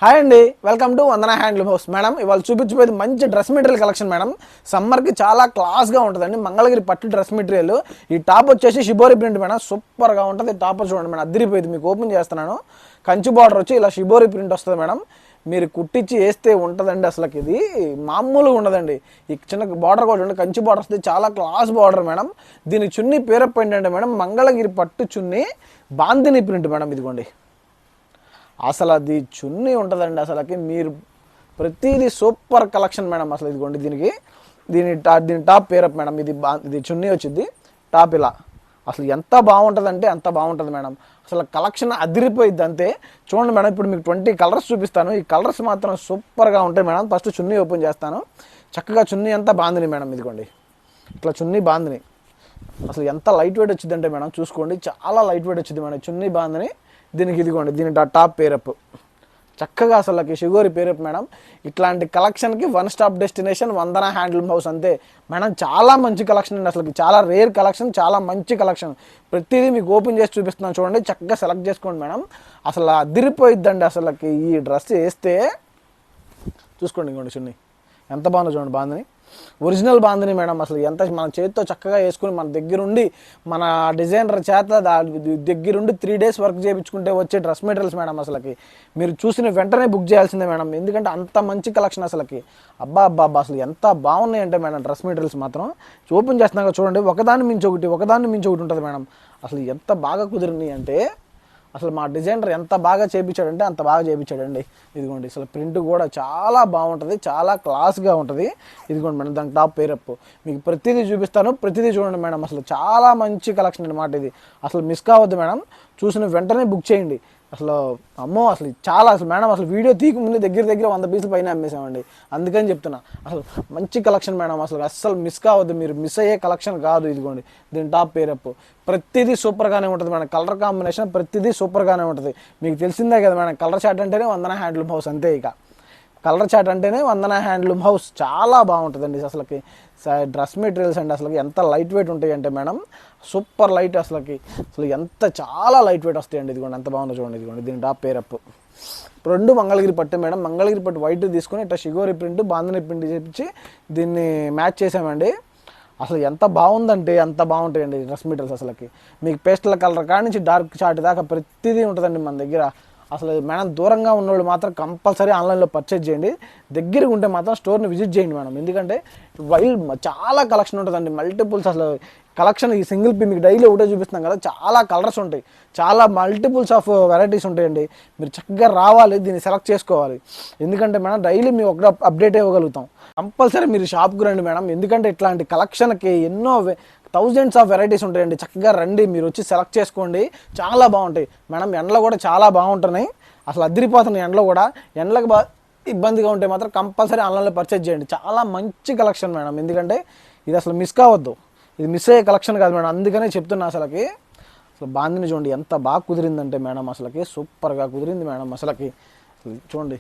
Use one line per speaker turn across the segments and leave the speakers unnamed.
Hi అండి, welcome to Vandana handloom house. Madam ఇవాళ చూపించిపోయేది మంచి డ్రెస్ మెటీరియల్ కలెక్షన్ మేడం. సమ్మర్కి చాలా క్లాస్గా ఉంటుందండి. మంగళగిరి పట్టు డ్రెస్ మెటీరియల్. ఈ టాప్ వచ్చేసి షిబోరి ప్రింట్ మేడం, సూపర్గా ఉంటుంది. టాప్ చూడండి మేడం, అదిరిపోయింది. మీకు ఓపెన్ చేస్తున్నాను. కంచి బార్డర్ వచ్చి ఇలా షిబోరి ప్రింట్ వస్తుంది మేడం. మీరు కుట్టించి వేస్తే ఉంటుందండి. అసలుకి ఇది మామూలుగా ఉండదండి. ఈ చిన్న బార్డర్ కూడా చూడండి, కంచి బార్డర్ వస్తుంది. చాలా క్లాస్ బార్డర్ మేడం. దీని చున్నీ పేరప్ ఏంటంటే మేడం, మంగళగిరి పట్టు చున్నీ బాందిని ప్రింట్ మేడం. ఇదిగోండి, అసలు అది చున్నీ ఉంటుందండి. అసలుకి మీరు ప్రతిదీ సూపర్ కలెక్షన్ మేడం. అసలు ఇదిగోండి, దీని టాప్ పేరప్ మేడం. ఇది చున్నీ వచ్చింది, టాప్ ఇలా. అసలు ఎంత బాగుంటుందంటే అంత బాగుంటుంది మేడం. అసలు కలెక్షన్ అదిరిపోయిద్ది అంతే. చూడండి మేడం, ఇప్పుడు మీకు 20 కలర్స్ చూపిస్తాను. ఈ కలర్స్ మాత్రం సూపర్గా ఉంటాయి మేడం. ఫస్ట్ చున్నీ ఓపెన్ చేస్తాను. చక్కగా చున్నీ అంతా బాందిని మేడం. ఇదిగోండి, ఇట్లా చున్నీ బాందిని. అసలు ఎంత లైట్ వెయిట్ వచ్చిందంటే మేడం, చూసుకోండి, చాలా లైట్ వెయిట్ వచ్చింది మేడం. చున్నీ బాందిని. దీనికి ఇదిగోండి, దీని టాప్ పేరప్ చక్కగా అసలుకి షిగోరి పేరప్ మేడం. ఇట్లాంటి కలెక్షన్కి వన్ స్టాప్ డెస్టినేషన్ వందన హ్యాండ్లూమ్ హౌస్ అంతే మేడం. చాలా మంచి కలెక్షన్ అండి. అసలుకి చాలా రేర్ కలెక్షన్, చాలా మంచి కలెక్షన్. ప్రతిదీ మీకు ఓపెన్ చేసి చూపిస్తున్నాను చూడండి. చక్కగా సెలెక్ట్ చేసుకోండి మేడం. అసలు అదిరిపోయిద్దండి. అసలుకి ఈ డ్రెస్ వేస్తే చూసుకోండి, ఇంకోండి చున్నీ ఎంత బాగుందో చూడండి. Bandhani, original bandhani madam. అసలు ఎంత మన చేతితో చక్కగా వేసుకుని మన దగ్గరుండి మన డిజైనర్ చేత దగ్గరుండి 3 days వర్క్ చేయించుకుంటే వచ్చే డ్రెస్ మెటీరియల్స్ మేడం. అసలుకి మీరు చూసిన వెంటనే బుక్ చేయాల్సిందే మేడం, ఎందుకంటే అంత మంచి కలెక్షన్. అసలుకి అబ్బా అబ్బా అబ్బా, అసలు ఎంత బాగున్నాయంటే మేడం డ్రెస్ మెటీరియల్స్ మాత్రం. ఓపెన్ చేస్తున్నాక చూడండి, ఒకదాన్ని మించి ఒకటి ఉంటుంది మేడం. అసలు ఎంత బాగా కుదిరినాయి అంటే, అసలు మా డిజైనర్ ఎంత బాగా చేయించాడంటే అంత బాగా చేయించాడండి. ఇదిగోండి, అసలు ప్రింట్ కూడా చాలా బాగుంటుంది, చాలా క్లాస్గా ఉంటుంది. ఇదిగోండి మేడం, దానికి టాప్ పేరప్ మీకు ప్రతిదీ చూపిస్తాను. ప్రతిదీ చూడండి మేడం. అసలు చాలా మంచి కలెక్షన్ అనమాట ఇది. అసలు మిస్ కావద్దు మేడం, చూసిన వెంటనే బుక్ చేయండి. అసలు అమ్మో, అసలు చాలా అసలు మేడం, అసలు వీడియో తీయకముందే దగ్గర 100 పీసులు పైన అమ్మేసామండి. అందుకని చెప్తున్నా, అసలు మంచి కలెక్షన్ మేడం. అసలు మిస్ కావద్దు, మీరు మిస్ అయ్యే కలెక్షన్ కాదు. ఇదిగోండి, దీని టాప్ పేరప్ ప్రతిదీ సూపర్గానే ఉంటుంది మేడం. కలర్ కాంబినేషన్ ప్రతిదీ సూపర్గానే ఉంటుంది. మీకు తెలిసిందే కదా మేడం, కలర్ చార్ట్ అంటేనే వందన హ్యాండ్లూమ్ హౌస్ అంతే. ఇక కలర్ చార్ట్ అంటేనే వందన హ్యాండ్లూమ్ హౌస్. చాలా బాగుంటుందండి అసలుకి డ్రెస్ మెటీరియల్స్ అండి. అసలు ఎంత లైట్ వెయిట్ ఉంటాయి అంటే మేడం, సూపర్ లైట్. అసలు ఎంత చాలా లైట్ వెయిట్ వస్తాయండి. ఇదిగోండి ఎంత బాగుందో చూడండి. ఇదిగోండి, దీని టాప్ పేరప్ రెండు మంగళగిరి పట్టు మేడం. మంగళగిరి పట్టు వైట్ తీసుకొని ఇట్లా షిగోరి ప్రింట్ బాందిని ప్రింట్ చేపించి దీన్ని మ్యాచ్ చేసామండి. అసలు ఎంత బాగుందంటే అంత బాగుంటాయండి డ్రెస్ మెటీరియల్స్. అసలుకి మీకు పేస్టల్ కలర్ కాడి నుంచి డార్క్ చార్ట్ దాకా ప్రతిదీ ఉంటుందండి మన దగ్గర. అసలు మేడం, దూరంగా ఉన్నవాళ్ళు మాత్రం కంపల్సరీ ఆన్లైన్లో పర్చేజ్ చేయండి. దగ్గరగా ఉంటే మాత్రం స్టోర్ని విజిట్ చేయండి మేడం, ఎందుకంటే చాలా కలెక్షన్ ఉంటుందండి. మల్టిపుల్స్ అసలు కలెక్షన్ ఈ సింగిల్ పీ మీకు డైలీ ఒకటే చూపిస్తున్నాం కదా, చాలా కలర్స్ ఉంటాయి, చాలా మల్టిపుల్స్ ఆఫ్ వెరైటీస్ ఉంటాయండి. మీరు చక్కగా రావాలి, దీన్ని సెలెక్ట్ చేసుకోవాలి. ఎందుకంటే మేడం, డైలీ మేము ఒక అప్డేట్ ఇవ్వగలుగుతాం. కంపల్సరీ మీరు షాప్కి రండి మేడం, ఎందుకంటే ఇట్లాంటి కలెక్షన్కి ఎన్నో థౌజండ్స్ ఆఫ్ వెరైటీస్ ఉంటాయండి. చక్కగా రండి, మీరు వచ్చి సెలెక్ట్ చేసుకోండి, చాలా బాగుంటాయి మేడం. ఎండలో కూడా చాలా బాగుంటున్నాయి, అసలు అదిరిపోతున్నాయి. ఎండలో కూడా ఎండలకు ఇబ్బందిగా ఉంటే మాత్రం కంపల్సరీ ఆన్లైన్లో పర్చేజ్ చేయండి. చాలా మంచి కలెక్షన్ మేడం, ఎందుకంటే ఇది అసలు మిస్ కావద్దు. ఇది మిస్ అయ్యే కలెక్షన్ కాదు మేడం, అందుకనే చెప్తున్నా. అసలు బాందిని చూడండి ఎంత బాగా కుదిరిందంటే మేడం, అసలుకి సూపర్గా కుదిరింది మేడం. అసలుకి చూడండి,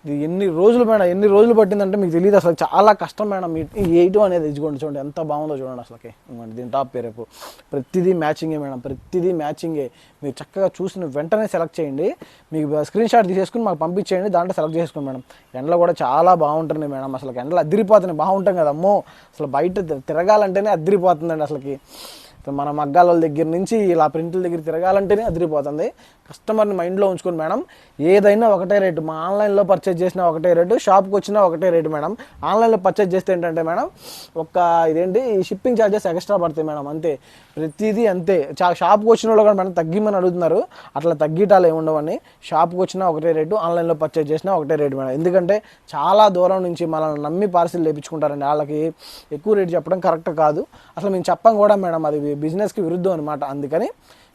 ఇది ఎన్ని రోజులు పట్టిందంటే మీకు తెలియదు. అసలు చాలా కష్టం మేడం ఈ 8 అనేది. ఇదిగోండి చూడండి ఎంత బాగుందో చూడండి. అసలుకి దీని టాప్ పేరేపు ప్రతిదీ మ్యాచింగే మేడం, ప్రతిదీ మ్యాచింగే. మీరు చక్కగా చూసిన వెంటనే సెలెక్ట్ చేయండి. మీకు స్క్రీన్ షాట్ తీసేసుకుని మాకు పంపించేయండి, దాంట్లో సెలెక్ట్ చేసుకోండి మేడం. ఎండలో కూడా చాలా బాగుంటుంది మేడం. అసలు ఎండలు అదిరిపోతున్నాయి, బాగుంటాం కదా. అమ్మో, అసలు బయట తిరగాలంటేనే అదిరిపోతుందండి. అసలుకి మన మగ్గాల దగ్గర నుంచి ఇలా ప్రింట్ల దగ్గర తిరగాలంటేనే అదిరిపోతుంది. కస్టమర్ని మైండ్లో ఉంచుకొని మేడం, ఏదైనా ఒకటే రేటు. మా ఆన్లైన్లో పర్చేజ్ చేసినా ఒకటే రేటు, షాప్కి వచ్చినా ఒకటే రేటు మేడం. ఆన్లైన్లో పర్చేజ్ చేస్తే ఏంటంటే మేడం, షిప్పింగ్ ఛార్జెస్ ఎక్స్ట్రా పడతాయి మేడం, అంతే. ప్రతిదీ అంతే. షాప్కి వచ్చిన వాళ్ళు కూడా మేడం తగ్గిమని అడుగుతున్నారు, అట్లా తగ్గిటాలు ఏమి ఉండవని. షాప్కి వచ్చినా ఒకటే రేటు, ఆన్లైన్లో పర్చేజ్ చేసినా ఒకటే రేటు మేడం. ఎందుకంటే చాలా దూరం నుంచి మనల్ని నమ్మి పార్సిల్ లేపించుకుంటారండి, వాళ్ళకి ఎక్కువ రేటు చెప్పడం కరెక్ట్ కాదు. అసలు మేము చెప్పం కూడా మేడం, అది బిజినెస్కి విరుద్ధం అనమాట. అందుకని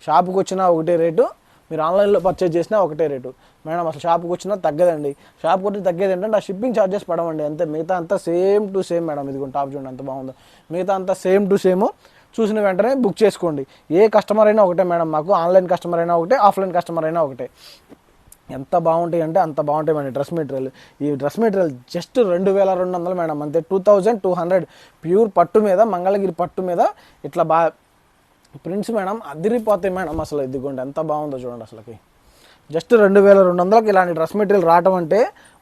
షాపుకి వచ్చినా ఒకటే రేటు, మీరు ఆన్లైన్లో పర్చేజ్ చేసినా ఒకటే రేటు మేడం. అసలు షాప్కి వచ్చినా తగ్గదండి. షాప్కి వచ్చి తగ్గేది ఏంటంటే ఆ షిప్పింగ్ ఛార్జెస్ పడవండి, అంతే. మిగతా అంతా సేమ్ టు సేమ్ మేడం. ఇదిగోండి టాప్ చూడండి ఎంత బాగుందో. మిగతా అంతా సేమ్ టు సేమ్. చూసిన వెంటనే బుక్ చేసుకోండి. ఏ కస్టమర్ అయినా ఒకటే మేడం, మాకు ఆన్లైన్ కస్టమర్ అయినా ఒకటే, ఆఫ్లైన్ కస్టమర్ అయినా ఒకటే. ఎంత బాగుంటాయి అంటే అంత బాగుంటాయి మేడం డ్రెస్ మెటీరియల్. ఈ డ్రెస్ మెటీరియల్ జస్ట్ 2200 మేడం, అంతే. 2200 ప్యూర్ పట్టు మీద, మంగళగిరి పట్టు మీద ఇట్లా ప్రింట్స్ మేడం అదిరిపోతాయి మేడం. అసలు ఇదిగోండి ఎంత బాగుందో చూడండి. అసలుకి జస్ట్ 2200కి ఇలాంటి డ్రెస్ మెటీరియల్ రావటం అంటే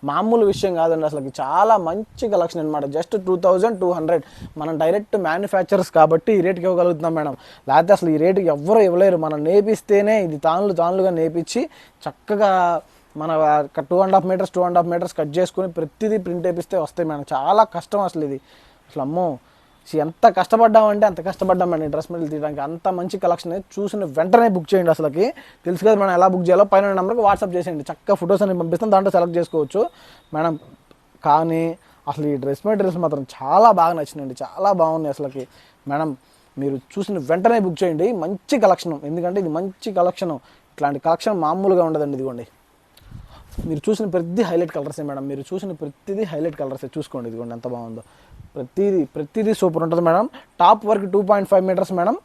మామూలు విషయం కాదండి. అసలు చాలా మంచి కలెక్షన్ అనమాట. జస్ట్ 2200 మనం డైరెక్ట్ మ్యానుఫ్యాక్చరర్స్ కాబట్టి ఈ రేటుకి ఇవ్వగలుగుతున్నాం మేడం. లేకపోతే అసలు ఈ రేటుకి ఎవ్వరూ ఇవ్వలేరు. మనం నేపిస్తేనే ఇది తానులుగా నేపించి చక్కగా మన 2.5 మీటర్స్ కట్ చేసుకుని ప్రతిదీ ప్రింట్ వేపిస్తే వస్తాయి మేడం. చాలా కష్టం అసలు ఇది. అసలు అమ్మో ఎంత కష్టపడ్డామంటే అంత కష్టపడ్డామండి డ్రెస్ మెటీరియల్ తీయడానికి. అంత మంచి కలెక్షన్ చూసిన వెంటనే బుక్ చేయండి. అసలుకి తెలుసు కదా మనం ఎలా బుక్ చేయాలో. పైన నెంబర్కి వాట్సాప్ చేసేయండి. చక్కగా ఫొటోస్ అన్ని పంపిస్తాం, దాంట్లో సెలెక్ట్ చేసుకోవచ్చు మేడం. కానీ అసలు ఈ డ్రెస్ మెటీరియల్స్ మాత్రం చాలా బాగా నచ్చినాయండి, చాలా బాగున్నాయి అసలుకి మేడం. మీరు చూసిన వెంటనే బుక్ చేయండి. మంచి కలెక్షన్, ఎందుకంటే ఇది మంచి కలెక్షన్. ఇట్లాంటి కలెక్షన్ మామూలుగా ఉండదండి. ఇదిగోండి మీరు చూసిన ప్రతిదీ హైలైట్ కలర్సే మేడం. మీరు చూసిన ప్రతిదీ హైలైట్ కలర్సే. చూసుకోండి ఇదిగోండి ఎంత బాగుందో. ప్రతిదీ సూపర్ ఉంటుంది మేడం. టాప్ వరకు 2.5 మీటర్స్ మేడం.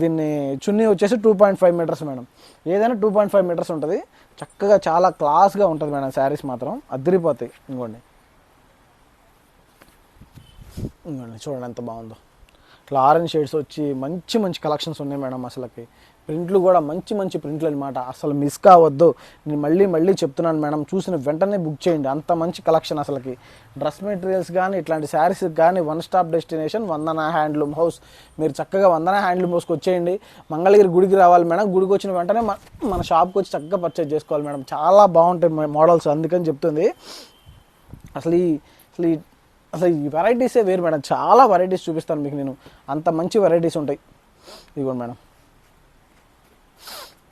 దీన్ని చున్నీ వచ్చేసి 2.5 మీటర్స్ మేడం. ఏదైనా 2.5 మీటర్స్ ఉంటుంది. చక్కగా చాలా క్లాస్గా ఉంటుంది మేడం. శారీస్ మాత్రం అదిరిపోతాయి. ఇంకోండి చూడండి ఎంత బాగుందో. ఇట్లా ఆరెంజ్ షేడ్స్ వచ్చి మంచి కలెక్షన్స్ ఉన్నాయి మేడం. అసలుకి ప్రింట్లు కూడా మంచి ప్రింట్లు అనమాట. అసలు మిస్ కావద్దు. నేను మళ్ళీ చెప్తున్నాను మేడం. చూసిన వెంటనే బుక్ చేయండి. అంత మంచి కలెక్షన్ అసలుకి. డ్రెస్ మెటీరియల్స్ కానీ ఇట్లాంటి శారీస్ కానీ వన్ స్టాప్ డెస్టినేషన్ వందన హ్యాండ్లూమ్ హౌస్. మీరు చక్కగా వందన హ్యాండ్లూమ్ హౌస్కి వచ్చేయండి. మంగళగిరి గుడికి రావాలి మేడం. గుడికి వచ్చిన వెంటనే మన షాప్కి వచ్చి చక్కగా పర్చేజ్ చేసుకోవాలి మేడం. చాలా బాగుంటాయి మోడల్స్, అందుకని చెప్తుంది. అసలు ఈ వెరైటీసే వేరు మేడం. చాలా వెరైటీస్ చూపిస్తాను మీకు నేను. అంత మంచి వెరైటీస్ ఉంటాయి. ఇదిగోండి మేడం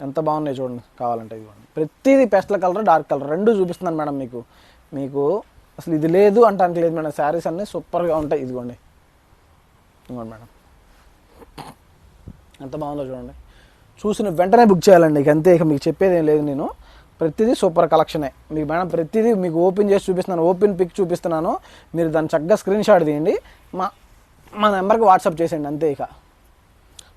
ఎంత బాగున్నాయి చూడండి. కావాలంటే ఇదిగోండి ప్రతిదీ పేస్టల్ కలర్, డార్క్ కలర్ రెండు చూపిస్తున్నాను మేడం. మీకు అసలు ఇది లేదు అంటానికి లేదు మేడం. శారీస్ అన్నీ సూపర్గా ఉంటాయి. ఇదిగోండి మేడం ఎంత బాగుందో చూడండి. చూసిన వెంటనే బుక్ చేయాలండి. ఇక అంతే, ఇక మీకు చెప్పేది ఏం లేదు. నేను ప్రతిదీ సూపర్ కలెక్షనే మీకు మేడం. ప్రతిదీ మీకు ఓపెన్ చేసి చూపిస్తున్నాను, ఓపెన్ పిక్ చూపిస్తున్నాను. మీరు దాన్ని చక్కగా స్క్రీన్ షాట్ తీయండి, మా నెంబర్కి వాట్సాప్ చేసేయండి అంతే. ఇక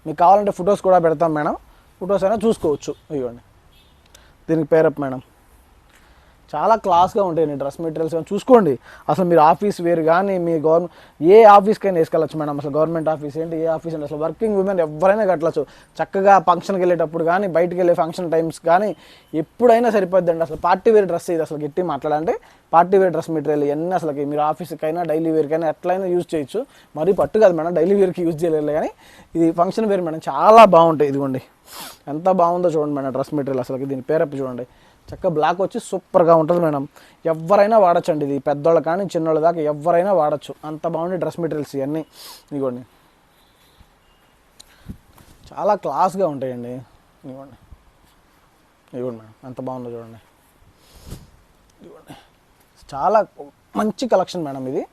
మీకు కావాలంటే ఫొటోస్ కూడా పెడతాం మేడం. ఫొటోస్ అయినా చూసుకోవచ్చు. ఇవ్వండి దీనికి పేరప్ మేడం. చాలా క్లాస్గా ఉంటాయండి డ్రెస్ మెటీరియల్స్. చూసుకోండి అసలు మీరు ఆఫీస్ వేరు కానీ మీ ఏ ఆఫీస్కైనా వేసుకెళ్ళచ్చు మేడం. అసలు గవర్నమెంట్ ఆఫీస్ ఏంటి, ఏ ఆఫీస్ ఏంటి, అసలు వర్కింగ్ ఉమెన్ ఎవరైనా కట్టచ్చు చక్కగా. ఫంక్షన్కి వెళ్ళేటప్పుడు కానీ, బయటికి వెళ్ళే ఫంక్షన్ టైమ్స్ కానీ ఎప్పుడైనా సరిపోద్దండి. అసలు పార్టీ వేర్ డ్రెస్ ఇది. అసలు గట్టి మాట్లాడాలంటే పార్టీ వేర్ డ్రెస్ మెటీరియల్ ఇవన్నీ అసలుకి మీరు ఆఫీస్కైనా డైలీ వేర్కైనా ఎట్లయినా యూజ్ చేయొచ్చు. మరీ పట్టు కాదు మేడం, డైలీ వేర్కి యూజ్ చేయలేదు కానీ ఇది ఫంక్షన్ వేర్ మేడం. చాలా బాగుంటాయి. ఇదిగోండి ఎంత బాగుందో చూడండి మేడం డ్రెస్ మెటీరియల్. అసలుకి దీని పేరప్ చూడండి. చక్కగా బ్లాక్ వచ్చి సూపర్గా ఉంటుంది మేడం. ఎవరైనా వాడచ్చండి. ఇది పెద్దోళ్ళు కానీ చిన్నోళ్ళ దాకా ఎవరైనా వాడచ్చు. అంత బాగుంది డ్రెస్ మెటీరియల్స్ ఇవన్నీ. ఇదిగోండి చాలా క్లాస్గా ఉంటాయండి. ఇదిగోండి మేడం ఎంత బాగుందో చూడండి. ఇదిగోండి చాలా మంచి కలెక్షన్ మేడం. ఇది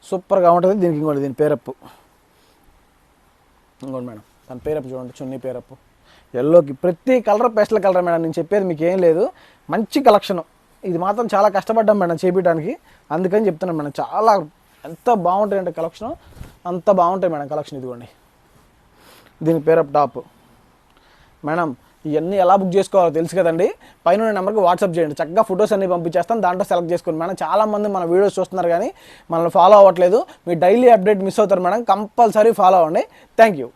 సూపర్గా ఉంటుంది. దీనికి ఇంకోటి దీని పేరప్పు. ఇంకోటి మేడం దాని పేరప్పు చూడండి. చున్నీ పేరప్పు ఎల్లోకి ప్రతి కలర్ పేస్టల్ కలర్ మేడం. నేను చెప్పేది మీకు ఏం లేదు. మంచి కలెక్షన్. ఇది మాత్రం చాలా కష్టపడ్డాం మేడం చేపించడానికి, అందుకని చెప్తున్నాను మేడం. చాలా ఎంత బాగుంటాయి అంటే కలెక్షన్ అంత బాగుంటాయి మేడం కలెక్షన్. ఇదిగోండి దీని పేరప్ టాప్ మేడం. ఇవన్నీ ఎలా బుక్ చేసుకోవాలో తెలుసు కదండి. పైన నెంబర్కి వాట్సాప్ చేయండి. చక్కగా ఫొటోస్ అన్ని పంపించేస్తాను, దాంట్లో సెలెక్ట్ చేసుకోండి మేడం. చాలామంది మన వీడియోస్ చూస్తున్నారు కానీ మనల్ని ఫాలో అవ్వట్లేదు. మీ డైలీ అప్డేట్ మిస్ అవుతారు మేడం. కంపల్సరీ ఫాలో అవ్వండి. Thank you.